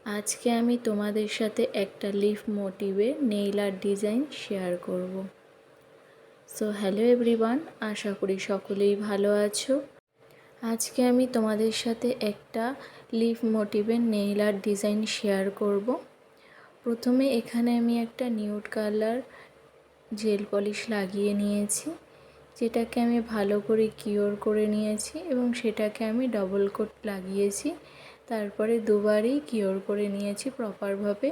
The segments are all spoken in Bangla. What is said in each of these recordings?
আজকে আমি তোমাদের সাথে একটা লিফ মোটিভের নেইল আর্ট ডিজাইন শেয়ার করব। সো হ্যালো এভরিওয়ান, আশা করি সকলেই ভালো আছো। আজকে আমি তোমাদের সাথে একটা লিফ মোটিভের নেইল আর্ট ডিজাইন শেয়ার করব। প্রথমে এখানে আমি একটা নিউড কালার জেল পলিশ লাগিয়ে নিয়েছি, যেটাকে আমি ভালো করে কিওর করে নিয়েছি এবং সেটাকে আমি ডবল কোট লাগিয়েছি। তারপরে দুবারই কিওর করে নিয়েছি প্রপারভাবে।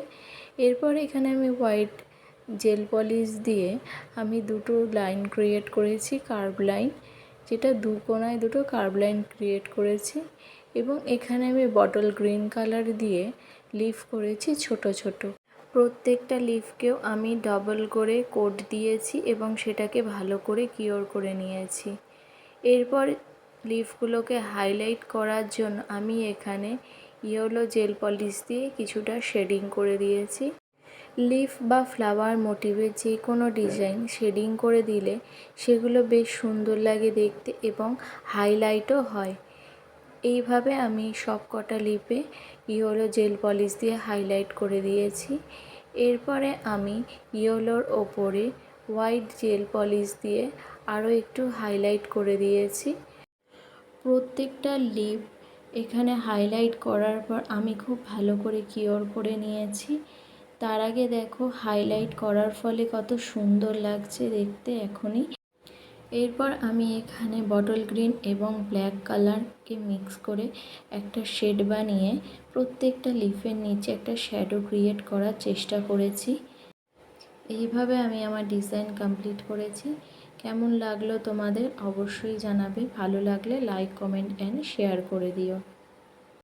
এরপর এখানে আমি হোয়াইট জেল পলিশ দিয়ে আমি দুটো লাইন ক্রিয়েট করেছি, কার্ভ লাইন, যেটা দু কোণায় দুটো কার্ভ লাইন ক্রিয়েট করেছি। এবং এখানে আমি বটল গ্রিন কালার দিয়ে লিফ করেছি ছোট ছোট। প্রত্যেকটা লিফকেও আমি ডবল করে কোট দিয়েছি এবং সেটাকে ভালো করে কিওর করে নিয়েছি। এরপর লিফগুলোকে হাইলাইট করার জন্য আমি এখানে ইয়েলো জেল পলিশ দিয়ে কিছুটা শেডিং করে দিয়েছি। লিফ বা ফ্লাওয়ার মোটিভের যে কোনো ডিজাইন শেডিং করে দিলে সেগুলো বেশ সুন্দর লাগে দেখতে এবং হাইলাইটও হয়। এইভাবে আমি সব কটা লিপে ইয়েলো জেল পলিশ দিয়ে হাইলাইট করে দিয়েছি। এরপরে আমি ইয়েলোর ওপরে হোয়াইট জেল পলিশ দিয়ে আরও একটু হাইলাইট করে দিয়েছি। প্রত্যেকটা লিপ এখানে হাইলাইট করার পর আমি খুব ভালো করে কিওর করে নিয়েছি। তার আগে দেখো হাইলাইট করার ফলে কত সুন্দর লাগছে দেখতে এখনই। এরপর আমি এখানে বটল গ্রিন এবং ব্ল্যাক কালারকে মিক্স করে একটা শেড বানিয়ে প্রত্যেকটা লিফের নিচে একটা শ্যাডো ক্রিয়েট করার চেষ্টা করেছি। এইভাবে আমি আমার ডিজাইন কমপ্লিট করেছি। কেমন লাগলো তোমাদের অবশ্যই জানাবে। ভালো লাগলে লাইক, কমেন্ট অ্যান্ড শেয়ার করে দিও।